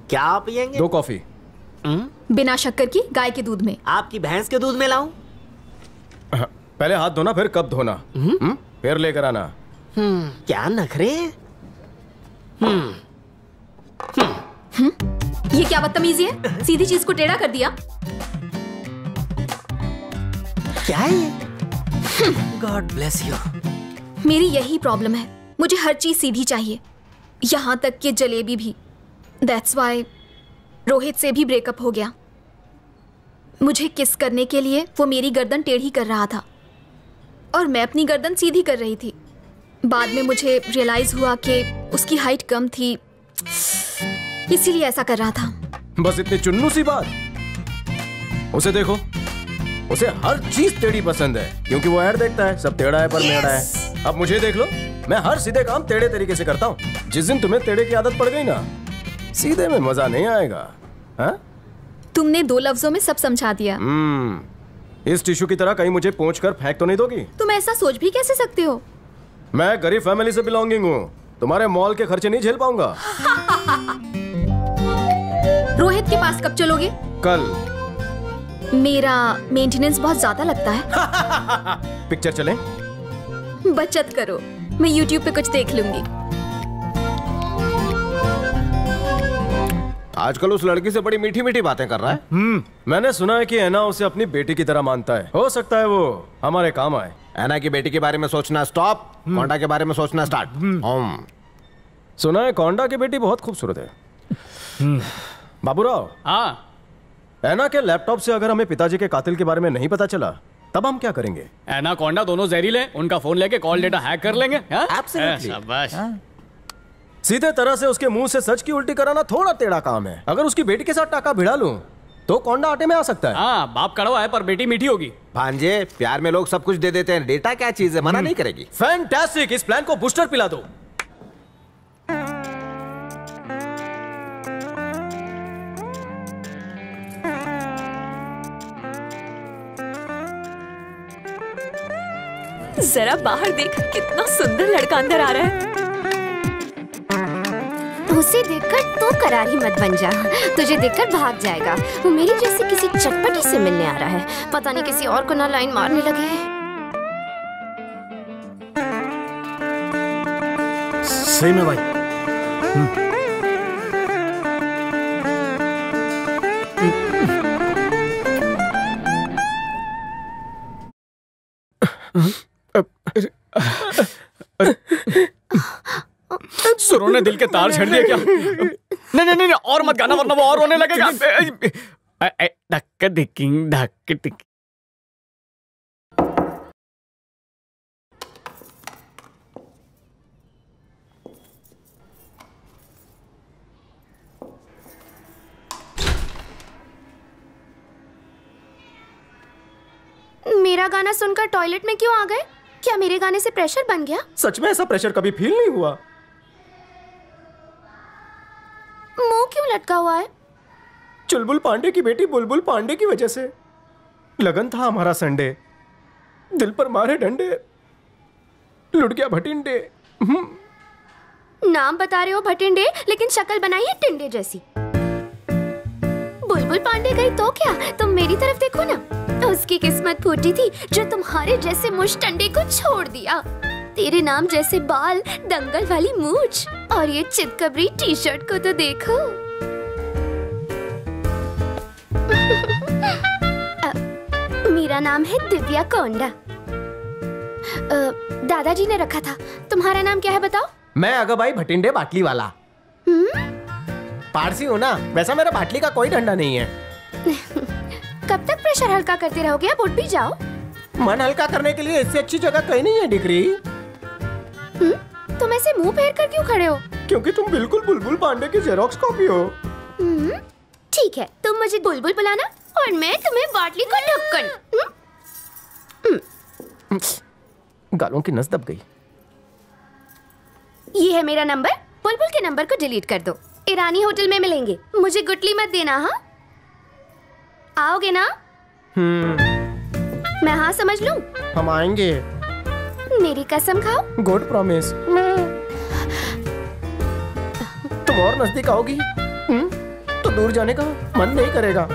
क्या पियेंगे? 2 कॉफी। बिना शक्कर की, गाय के दूध में। आपकी भैंस के दूध में लाऊं? पहले हाथ धोना, फिर कब धोना, फिर लेकर आना। क्या नखरे? ये क्या बदतमीजी है? सीधी चीज को टेढ़ा कर दिया। क्या है ये? God bless you. मेरी यही प्रॉब्लम है, मुझे हर चीज सीधी चाहिए, यहाँ तक कि जलेबी भी। दैट्स वाई रोहित से भी ब्रेकअप हो गया। मुझे किस करने के लिए वो मेरी गर्दन टेढ़ी कर रहा था और मैं अपनी गर्दन सीधी कर रही थी। बाद में मुझे रियलाइज हुआ कि उसकी हाइट कम थी, इसीलिए ऐसा कर रहा था। बस इतनी चुन्नू सी बात। उसे देखो, उसे हर चीज टेढ़ी पसंद है, क्योंकि वो ऐड देखता है, सब टेढ़ा है पर मेढ़ा है। अब मुझे देख लो, मैं हर सीधे काम टेढ़े तरीके से करता हूँ। जिस दिन तुम्हें टेढ़े की आदत पड़ गई ना, सीधे में मजा नहीं आएगा। हा? तुमने 2 लफ्जों में सब समझा दिया। इस टिश्यू की तरह कहीं मुझे पोंछ कर फेंक तो नहीं दोगी? तुम ऐसा सोच भी कैसे सकते हो? मैं गरीब फैमिली से बिलोंगिंग हूँ, तुम्हारे मॉल के खर्चे नहीं झेल पाऊंगा। रोहित के पास कब चलोगे? कल। मेरा मेंटेनेंस बहुत ज्यादा लगता है। पिक्चर चलें? बचत करो, मैं YouTube पे कुछ देख लूंगी। आजकल उस लड़की से बड़ी मीठी मीठी बातें कर रहा है। मैंने सुना है कि ऐना उसे अपनी बेटी की तरह मानता है। हो सकता है वो हमारे काम आए। ऐना की बेटी के बारे में सोचना स्टॉप, कोंडा के बारे में सोचना स्टार्ट। सुना है कोंडा की बेटी बहुत खूबसूरत है। बाबूराव। हाँ। ऐना के लैपटॉप से अगर हमें पिताजी के कातिल के बारे में नहीं पता चला, तब हम क्या करेंगे? ऐना कोंडा दोनों जहरीले, उनका फोन लेके कॉल डेटा हैक कर लेंगे। शाबाश। सीधे तरह से उसके मुंह से सच की उल्टी कराना थोड़ा टेढ़ा काम है। अगर उसकी बेटी के साथ टाका भिड़ा लूं, तो कोंडा आटे में आ सकता है। हाँ, बाप कड़वा है पर बेटी मीठी होगी। भांजे, प्यार में लोग सब कुछ दे देते हैं, डेटा क्या चीज है, मना नहीं करेगी। फैंटास्टिक, इस प्लान को बूस्टर पिला दो। जरा बाहर देख, कितना सुंदर लड़का अंदर आ रहा है। उसे देखकर तो करारी मत बन जा, तुझे देखकर भाग जाएगा। वो मेरी जैसे किसी चटपटी से मिलने आ रहा है, पता नहीं किसी और को ना लाइन मारने लगे है। सही में भाई। सुरो ने दिल के तार छेड़ दिए क्या? नहीं नहीं नहीं, और मत गाना वरना वो और रोने लगेगा। धक्का धिकिंग धक्का धिकिंग। मेरा गाना सुनकर टॉयलेट में क्यों आ गए? क्या मेरे गाने से प्रेशर बन गया? सच में ऐसा प्रेशर कभी फील नहीं हुआ। मुंह क्यों लटका हुआ है? चुलबुल पांडे की बेटी बुलबुल पांडे की वजह से। लगन था हमारा संडे, दिल पर मारे डंडे, लुट गया भटिंडे। नाम बता रहे हो भटिंडे, लेकिन शक्ल बनाई है टिंडे जैसी। बुलबुल पांडे गई तो क्या, तुम मेरी तरफ देखो ना। उसकी किस्मत फूटी थी जो तुम्हारे जैसे मुश्तंडे को छोड़ दिया। तेरे नाम जैसे बाल, दंगल वाली मूंछ और ये चितकबरी टी शर्ट को तो देखो। मेरा नाम है दिव्या कोंडा। दादाजी ने रखा था। तुम्हारा नाम क्या है बताओ? मैं अगबाई भटिंडे बाटली वाला। पारसी हूँ ना, वैसा मेरा बाटली का कोई डंडा नहीं है। कब तक प्रेशर हल्का करते रहोगे? अब उठ भी जाओ। मन हल्का करने के लिए इससे अच्छी जगह कहीं नहीं है डिग्री। तुम ऐसे मुंह फेर कर क्यों खड़े हो? क्योंकि तुम बिल्कुल बुलबुल पांडे की जेरोक्स कॉपी हो। ठीक है, तुम मुझे बुलबुल बुलाना और मैं तुम्हें बाटली का ढक्कन। गालों की नस दब गई। ये है मेरा नंबर, बुलबुल के नंबर को डिलीट कर दो। ईरानी होटल में मिलेंगे, मुझे गुटली मत देना। हाँ, आओगे ना? मैं हाँ समझ लूं? हम आएंगे। मेरी कसम खाओ। Good promise. तुम और नजदीक आओगी? तो दूर जाने का मन नहीं करेगा।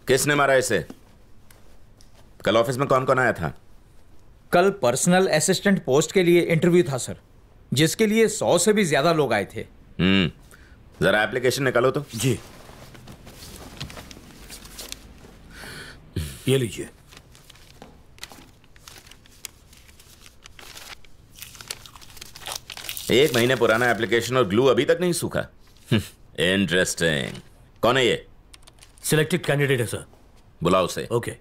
किसने मारा इसे? कल ऑफिस में कौन कौन आया था? कल पर्सनल असिस्टेंट पोस्ट के लिए इंटरव्यू था सर, जिसके लिए 100 से भी ज्यादा लोग आए थे। जरा एप्लीकेशन निकालो तो। जी, ये लीजिए। एक महीने पुराना एप्लीकेशन और ग्लू अभी तक नहीं सूखा। इंटरेस्टिंग। कौन है ये? सिलेक्टेड कैंडिडेट है सर। बुलाओ उसे। ओके।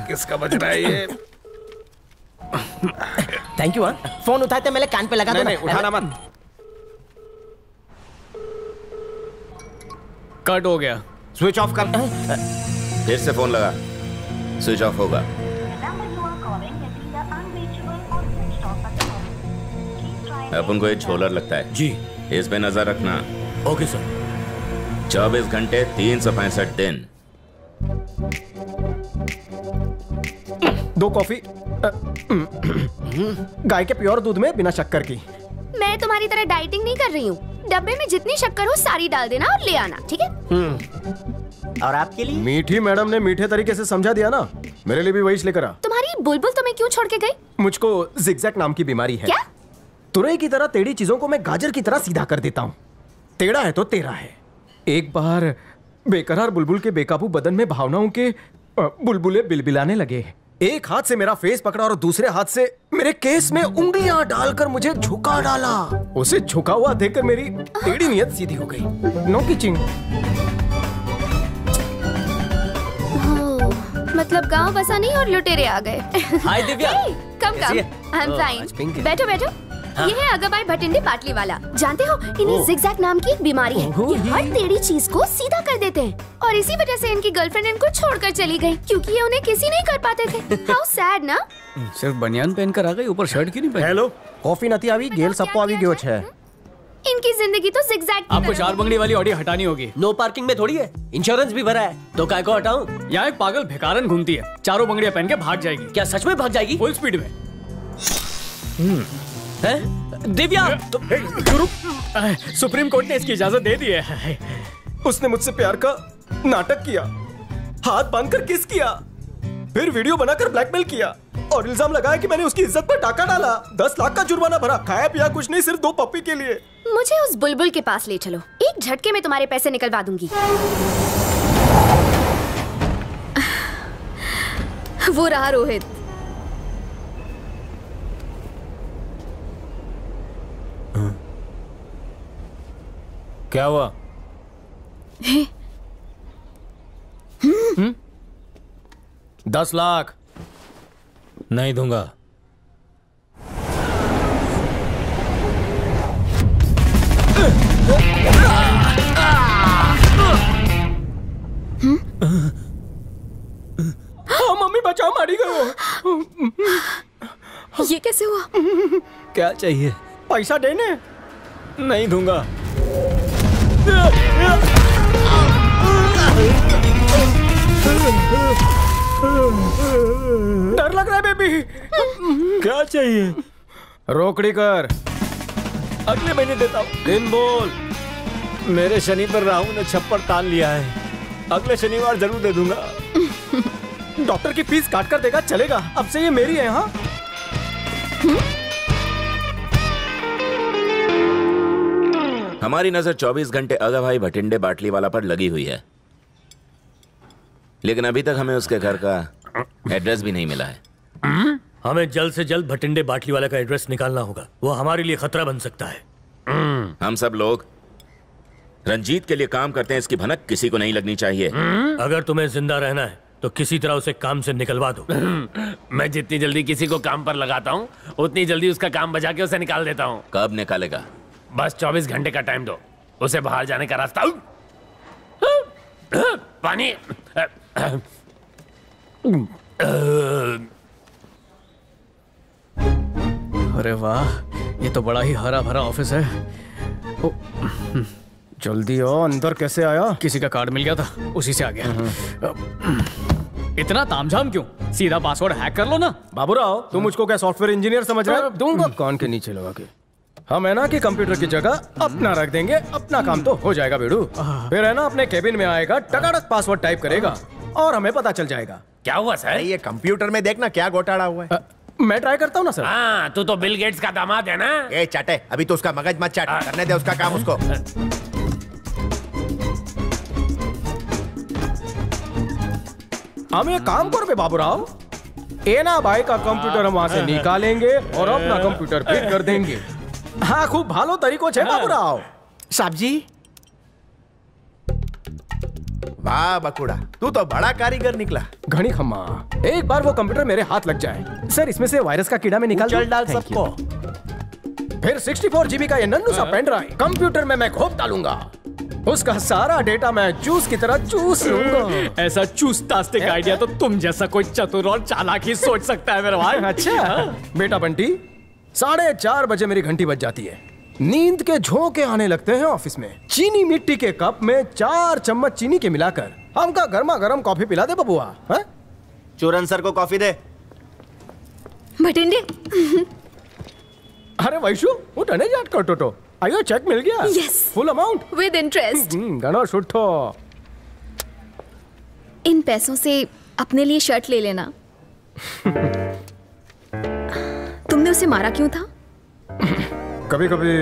किसका बज रहा है ये? Thank you. फोन उठाते मेरे कान पे लगा दो। नहीं, उठाना मत। कट हो गया। स्विच ऑफ कर। फिर से फोन लगा, स्विच ऑफ होगा। अपन को ये झोलर लगता है जी, इस पे नजर रखना। Okay sir. 24 घंटे 365 दिन। 2 कॉफी गाय के प्योर दूध में बिना शक्कर की। मैं तुम्हारी तरह डाइटिंग नहीं कर रही हूँ। डब्बे में जितनी शक्कर हो सारी डाल देना और ले आना, ठीक है? और आपके लिए? मीठी मैडम ने मीठे तरीके से समझा दिया ना, मेरे लिए भी वही लेकर आ। तुम्हारी बुलबुल तुम्हें क्यों छोड़ के गई? मुझको जिगजैग नाम की बीमारी है। क्या? तुरई की तरह टेढ़ी चीजों को मैं गाजर की तरह सीधा कर देता हूँ। टेढ़ा है तो तेरा है। एक बार बेकरार बुलबुल के बेकाबू बदन में भावनाओं के बुलबुले बिलबिलाने लगे। एक हाथ से मेरा फेस पकड़ा और दूसरे हाथ से मेरे केस में उंगलियां डालकर मुझे झुका डाला। उसे झुका हुआ देखकर मेरी टेढ़ी नियत सीधी हो गई। नो किचिंग। मतलब गांव बसा नहीं और लुटेरे आ गए। हाय दिव्या। कम आई एम फाइन। बैठो बैठो। ये है अगबाई भटिंडे बाटली वाला। जानते हो इन्हें जिगजैग नाम की एक बीमारी है। ये हर टेढ़ी चीज को सीधा कर देते हैं और इसी वजह से इनकी गर्लफ्रेंड इनको छोड़कर चली गई, क्योंकि ये उन्हें किसी नहीं कर पाते थे। हाउ सैड ना। सिर्फ बनियान पहनकर आ गई, ऊपर शर्ट क्यों नहीं पहनी? हेलो, कॉफी नती आवी गेल सबको आवी गयो छे। इनकी जिंदगी तो जिगजैग की आपको तरह 4 बंगड़ी वाली ऑडी हटानी होगी। नो पार्किंग में थोड़ी है, इंश्योरेंस भी भरा है, तो काय को हटाऊं? यहाँ एक पागल भिखारन घूमती है, 4 बंगड़ियां पहन के भाग जाएगी। क्या सच में भाग जाएगी? फुल स्पीड में। दिव्या सुप्रीम कोर्ट ने इसकी इजाजत दे दी है। उसने मुझसे प्यार का नाटक किया, हाथ बांधकर किस किया, फिर वीडियो बनाकर ब्लैकमेल किया और इल्जाम लगाया कि मैंने उसकी इज्जत पर टाका डाला। 10 लाख का जुर्माना भरा, खाया पिया कुछ नहीं, सिर्फ 2 पप्पी के लिए। मुझे उस बुलबुल के पास ले चलो, एक झटके में तुम्हारे पैसे निकलवा दूंगी। वो रहा रोहित। क्या हुआ? 10 लाख नहीं दूंगा। मम्मी बचाओ, मारी गयो। ये कैसे हुआ? क्या चाहिए? पैसा देने। नहीं दूंगा। डर लग रहा है बेबी। क्या चाहिए? रोकड़ी कर। अगले महीने देता हूँ। दिन बोल। मेरे शनि पर राहु ने छप्पर तान लिया है, अगले शनिवार जरूर दे दूंगा। डॉक्टर की फीस काट कर देगा, चलेगा? अब से ये मेरी है। हाँ, हमारी नजर 24 घंटे अगभाई भटिंडे बाटली वाला पर लगी हुई है, लेकिन अभी तक हमें उसके घर का एड्रेस भी नहीं मिला है। हमें जल्द से जल्द भटिंडे बाटली वाला का एड्रेस निकालना होगा, वो हमारे लिए खतरा बन सकता है। हम सब लोग रंजीत के लिए काम करते हैं, इसकी भनक किसी को नहीं लगनी चाहिए। अगर तुम्हें जिंदा रहना है तो किसी तरह उसे काम से निकलवा दो। मैं जितनी जल्दी किसी को काम पर लगाता हूँ उतनी जल्दी उसका काम बजा के उसे निकाल देता हूँ। कब निकालेगा? बस 24 घंटे का टाइम दो, उसे बाहर जाने का रास्ता। पानी। अरे वाह, ये तो बड़ा ही हरा भरा ऑफिस है। ओ, जल्दी आओ, अंदर कैसे आया? किसी का कार्ड मिल गया था, उसी से आ गया। इतना तामझाम क्यों? सीधा पासवर्ड हैक कर लो ना। बाबूराव, तुम मुझको क्या सॉफ्टवेयर इंजीनियर समझ रहे हो? दूंगा कान के नीचे लगा के। हम है ना कि कंप्यूटर की जगह अपना रख देंगे, अपना काम तो हो जाएगा बेड़ू। फिर है ना अपने केबिन में आएगा, टकाटक पासवर्ड टाइप करेगा और हमें पता चल जाएगा। क्या हुआ सर? ये कंप्यूटर में देखना क्या घोटाला हुआ है। मैं ट्राई करता हूँ ना सर। हाँ, तू तो बिल गेट्स का दामाद है ना? ए चाटे, अभी तो उसका मगज मत चाट, करने दे उसका काम उसको। हम ये काम कर पे बाबूराव, एना भाई का कंप्यूटर हम वहां से निकालेंगे और अपना कंप्यूटर फिट कर देंगे। हाँ, खूब भालो तरीको छे बाबूराव। साहब जी, वाह बकुड़ा, तू तो बड़ा कारीगर निकला। घनी खम्मा, एक बार वो कंप्यूटर मेरे हाथ लग जाए सर, इसमें से वायरस का कीड़ा में निकाल चल डाल सबको। फिर 64 GB का ये नन्नू सा पेन ड्राइव कंप्यूटर में मैं घोप डालूंगा। उसका सारा डेटा मैं जूस की तरह चूस लूंगा। ऐसा चूसतास्तिक आइडिया तो तुम जैसा कोई चतुर और चालाक ही सोच सकता है मेरे भाई। अच्छा बेटा बंटी, 4:30 बजे मेरी घंटी बज जाती है। नींद के झोंके आने लगते हैं ऑफिस में। चीनी मिट्टी के कप में 4 चम्मच चीनी के मिलाकर हमका गर्मा गर्म कॉफी पिला दे बबुआ। चूरन सर को कॉफी दे। भटिंडे। अरे वैशु, वो टने जाट कर टोटो। आयो, चेक मिल गया? Yes, full amount with interest. गणो सुठो। इन पैसों से अपने लिए शर्ट ले लेना। तुमने उसे मारा क्यों था? कभी कभी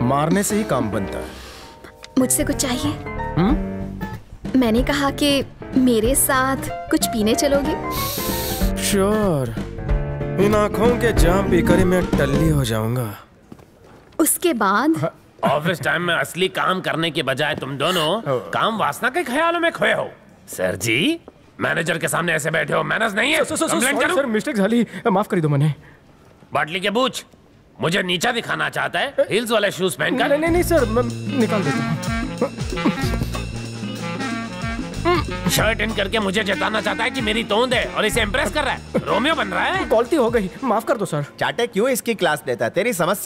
मारने से ही काम बनता है। मुझसे कुछ चाहिए? मैंने कहा कि मेरे साथ कुछ पीने चलोगे? श्योर। इन आंखों के जाम पीकर ही मैं टल्ली हो जाऊंगा। उसके बाद ऑफिस टाइम में असली काम करने के बजाय तुम दोनों काम वासना के ख्यालों में खोए हो। सर जी, मैनेजर के सामने ऐसे बैठे हो, मैनर्स नहीं है। कंप्लेंट करूं? सर, मिस्टेक झाली, माफ कर दो मैंने। बाटली के बूझ, मुझे नीचा दिखाना चाहता है हील्स वाले शूज पहनकर? नहीं सर, मैं निकाल देता हूं। शर्ट इन करके मुझे जताना चाहता है कि मेरी तोंद है और इसे इम्प्रेस कर रहा है। रोमियो बन रहा है। गलती हो गई, माफ कर दो सर। चाटे क्यों इसकी क्लास लेता है? तेरी समस्या